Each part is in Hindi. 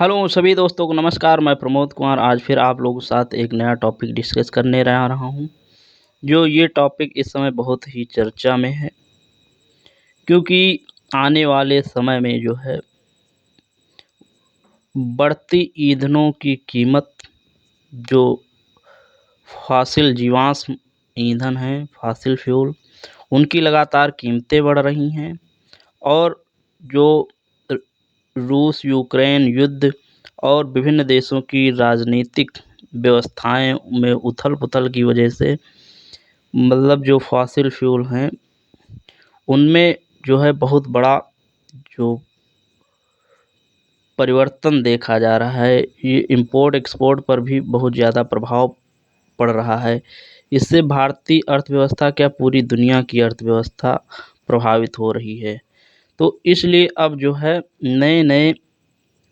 हेलो सभी दोस्तों को नमस्कार। मैं प्रमोद कुमार आज फिर आप लोगों के साथ एक नया टॉपिक डिस्कस करने रहा हूँ। जो ये टॉपिक इस समय बहुत ही चर्चा में है, क्योंकि आने वाले समय में जो है बढ़ती ईंधनों की कीमत, जो फॉसिल जीवाश्म ईंधन हैं, फॉसिल फ्यूल, उनकी लगातार कीमतें बढ़ रही हैं। और जो रूस यूक्रेन युद्ध और विभिन्न देशों की राजनीतिक व्यवस्थाएं में उथल-पुथल की वजह से मतलब जो फॉसिल फ्यूल हैं, उनमें जो है बहुत बड़ा जो परिवर्तन देखा जा रहा है। ये इम्पोर्ट एक्सपोर्ट पर भी बहुत ज़्यादा प्रभाव पड़ रहा है। इससे भारतीय अर्थव्यवस्था क्या पूरी दुनिया की अर्थव्यवस्था प्रभावित हो रही है। तो इसलिए अब जो है नए-नए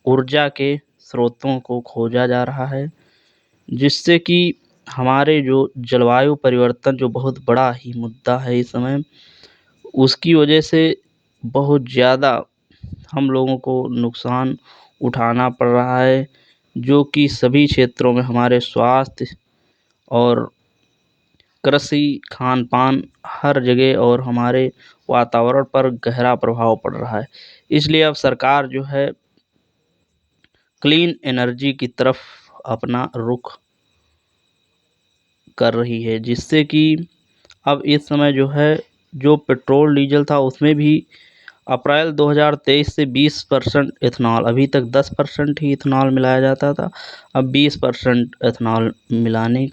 ऊर्जा के स्रोतों को खोजा जा रहा है, जिससे कि हमारे जो जलवायु परिवर्तन जो बहुत बड़ा ही मुद्दा है इस समय, उसकी वजह से बहुत ज़्यादा हम लोगों को नुकसान उठाना पड़ रहा है, जो कि सभी क्षेत्रों में हमारे स्वास्थ्य और कृषि, खान-पान हर जगह और हमारे वातावरण पर गहरा प्रभाव पड़ रहा है। इसलिए अब सरकार जो है क्लीन एनर्जी की तरफ अपना रुख कर रही है, जिससे कि अब इस समय जो है जो पेट्रोल डीजल था उसमें भी अप्रैल 2023 से 20% इथेनॉल, अभी तक 10% ही इथेनॉल मिलाया जाता था, अब 20% इथेनॉल मिलाने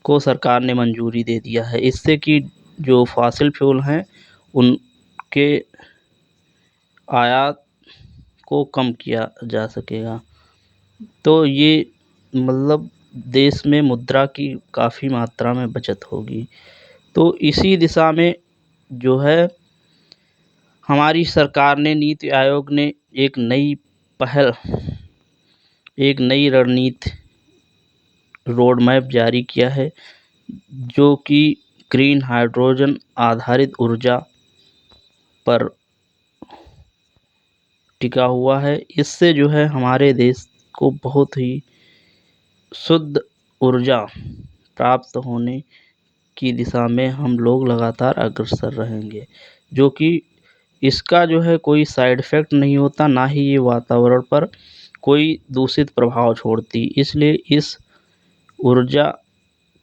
को सरकार ने मंजूरी दे दिया है। इससे कि जो फॉसिल फ्यूल हैं उनके आयात को कम किया जा सकेगा। तो ये मतलब देश में मुद्रा की काफ़ी मात्रा में बचत होगी। तो इसी दिशा में जो है हमारी सरकार ने, नीति आयोग ने एक नई पहल, एक नई रणनीति रोड मैप जारी किया है, जो कि ग्रीन हाइड्रोजन आधारित ऊर्जा पर टिका हुआ है। इससे जो है हमारे देश को बहुत ही शुद्ध ऊर्जा प्राप्त होने की दिशा में हम लोग लगातार अग्रसर रहेंगे, जो कि इसका जो है कोई साइड इफ़ेक्ट नहीं होता, ना ही ये वातावरण पर कोई दूषित प्रभाव छोड़ती। इसलिए इस ऊर्जा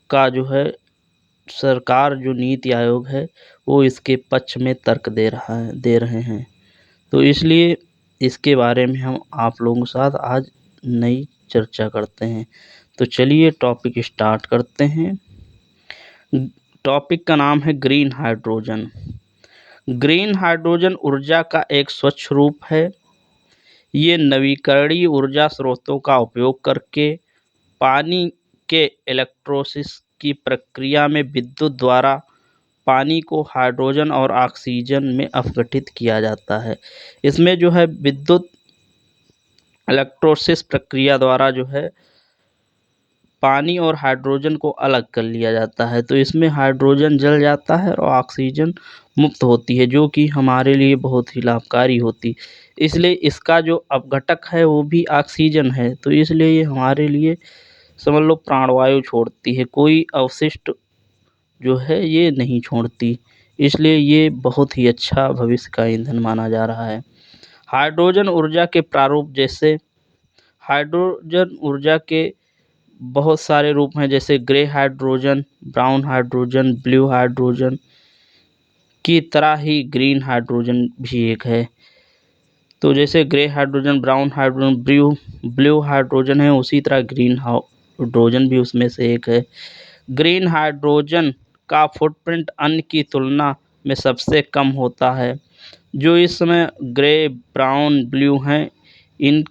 का जो है सरकार, जो नीति आयोग है, वो इसके पक्ष में तर्क दे रहे हैं। तो इसलिए इसके बारे में हम आप लोगों के साथ आज नई चर्चा करते हैं। तो चलिए टॉपिक स्टार्ट करते हैं। टॉपिक का नाम है ग्रीन हाइड्रोजन। ग्रीन हाइड्रोजन ऊर्जा का एक स्वच्छ रूप है। ये नवीकरणीय ऊर्जा स्रोतों का उपयोग करके पानी के इलेक्ट्रोलिसिस की प्रक्रिया में विद्युत द्वारा पानी को हाइड्रोजन और ऑक्सीजन में अपघटित किया जाता है। इसमें जो है विद्युत इलेक्ट्रोलिसिस प्रक्रिया द्वारा जो है पानी और हाइड्रोजन को अलग कर लिया जाता है। तो इसमें हाइड्रोजन जल जाता है और ऑक्सीजन मुक्त होती है, जो कि हमारे लिए बहुत ही लाभकारी होती। इसलिए इसका जो अपघटक है वो भी ऑक्सीजन है। तो इसलिए ये हमारे लिए समझ लो प्राणवायु छोड़ती है, कोई अवशिष्ट जो है ये नहीं छोड़ती। इसलिए ये बहुत ही अच्छा भविष्य का ईंधन माना जा रहा है। हाइड्रोजन ऊर्जा के प्रारूप, जैसे हाइड्रोजन ऊर्जा के बहुत सारे रूप हैं, जैसे grey hydrogen, brown hydrogen, blue hydrogen की तरह ही ग्रीन हाइड्रोजन भी एक है। तो जैसे grey hydrogen, brown hydrogen, blue hydrogen है, उसी तरह ग्रीन हाइड्रोजन भी उसमें से एक है। ग्रीन हाइड्रोजन का फुटप्रिंट अन्य की तुलना में सबसे कम होता है। जो इस समय ग्रे, ब्राउन, ब्लू हैं, इन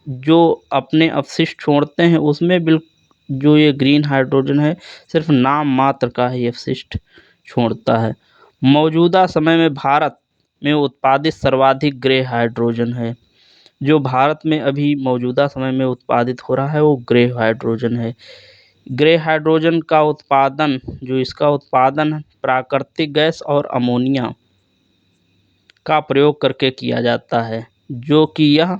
जो अपने अवशिष्ट छोड़ते हैं उसमें जो ये ग्रीन हाइड्रोजन है सिर्फ नाम मात्र का ही अवशिष्ट छोड़ता है। मौजूदा समय में भारत में उत्पादित सर्वाधिक ग्रे हाइड्रोजन है। जो भारत में अभी मौजूदा समय में उत्पादित हो रहा है वो ग्रे हाइड्रोजन है। ग्रे हाइड्रोजन का उत्पादन, जो इसका उत्पादन प्राकृतिक गैस और अमोनिया का प्रयोग करके किया जाता है, जो कि यह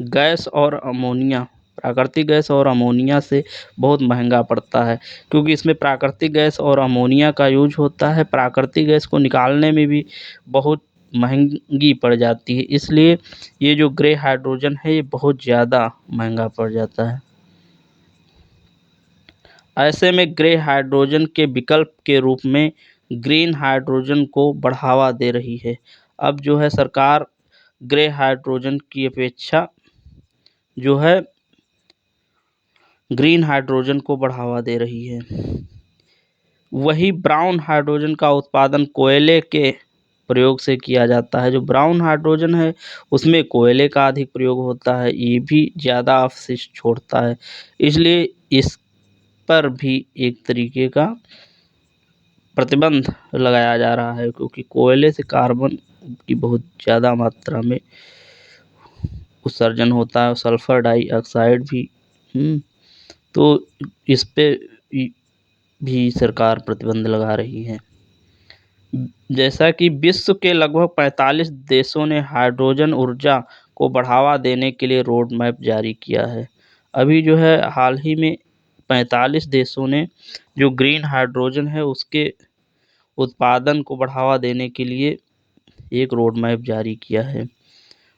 गैस और अमोनिया, प्राकृतिक गैस और अमोनिया से बहुत महंगा पड़ता है, क्योंकि इसमें प्राकृतिक गैस और अमोनिया का यूज होता है। प्राकृतिक गैस को निकालने में भी बहुत महंगी पड़ जाती है, इसलिए ये जो ग्रे हाइड्रोजन है ये बहुत ज़्यादा महंगा पड़ जाता है। ऐसे में ग्रे हाइड्रोजन के विकल्प के रूप में ग्रीन हाइड्रोजन को बढ़ावा दे रही है। अब जो है सरकार ग्रे हाइड्रोजन की अपेक्षा जो है ग्रीन हाइड्रोजन को बढ़ावा दे रही है। वही ब्राउन हाइड्रोजन का उत्पादन कोयले के प्रयोग से किया जाता है। जो ब्राउन हाइड्रोजन है उसमें कोयले का अधिक प्रयोग होता है, ये भी ज़्यादा अपशिष्ट छोड़ता है, इसलिए इस पर भी एक तरीके का प्रतिबंध लगाया जा रहा है, क्योंकि कोयले से कार्बन की बहुत ज़्यादा मात्रा में उत्सर्जन होता है, सल्फर डाइऑक्साइड भी। तो इस पे भी सरकार प्रतिबंध लगा रही है। जैसा कि विश्व के लगभग 45 देशों ने हाइड्रोजन ऊर्जा को बढ़ावा देने के लिए रोड मैप जारी किया है। अभी जो है हाल ही में 45 देशों ने जो ग्रीन हाइड्रोजन है उसके उत्पादन को बढ़ावा देने के लिए एक रोड मैप जारी किया है।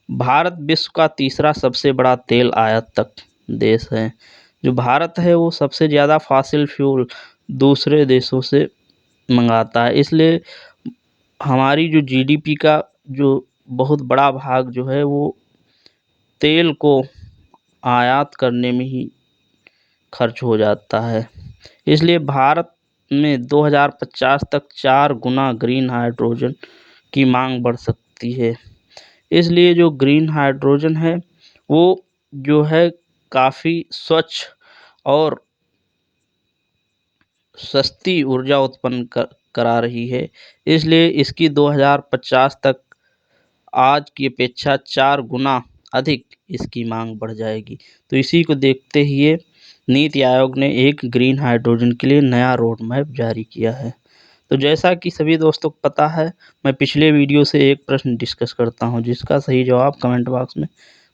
भारत विश्व का तीसरा सबसे बड़ा तेल आयातक देश है। जो भारत है वो सबसे ज़्यादा फॉसिल फ्यूल दूसरे देशों से मंगाता है, इसलिए हमारी जो जीडीपी का जो बहुत बड़ा भाग जो है वो तेल को आयात करने में ही खर्च हो जाता है। इसलिए भारत में 2050 तक 4 गुना ग्रीन हाइड्रोजन की मांग बढ़ सकती है। इसलिए जो ग्रीन हाइड्रोजन है वो जो है काफ़ी स्वच्छ और सस्ती ऊर्जा उत्पन्न करा रही है, इसलिए इसकी 2050 तक आज की अपेक्षा 4 गुना अधिक इसकी मांग बढ़ जाएगी। तो इसी को देखते हुए नीति आयोग ने एक ग्रीन हाइड्रोजन के लिए नया रोड मैप जारी किया है। तो जैसा कि सभी दोस्तों को पता है, मैं पिछले वीडियो से एक प्रश्न डिस्कस करता हूं जिसका सही जवाब कमेंट बॉक्स में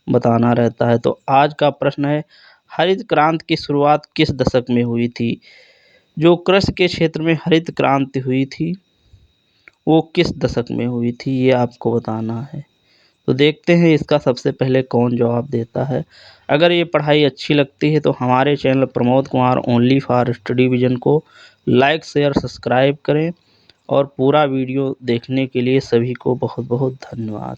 बताना रहता है। तो आज का प्रश्न है, हरित क्रांति की शुरुआत किस दशक में हुई थी? जो कृषि के क्षेत्र में हरित क्रांति हुई थी वो किस दशक में हुई थी, ये आपको बताना है। तो देखते हैं इसका सबसे पहले कौन जवाब देता है। अगर ये पढ़ाई अच्छी लगती है तो हमारे channel Pramod Kumar only for study vision को लाइक शेयर सब्सक्राइब करें, और पूरा वीडियो देखने के लिए सभी को बहुत बहुत धन्यवाद।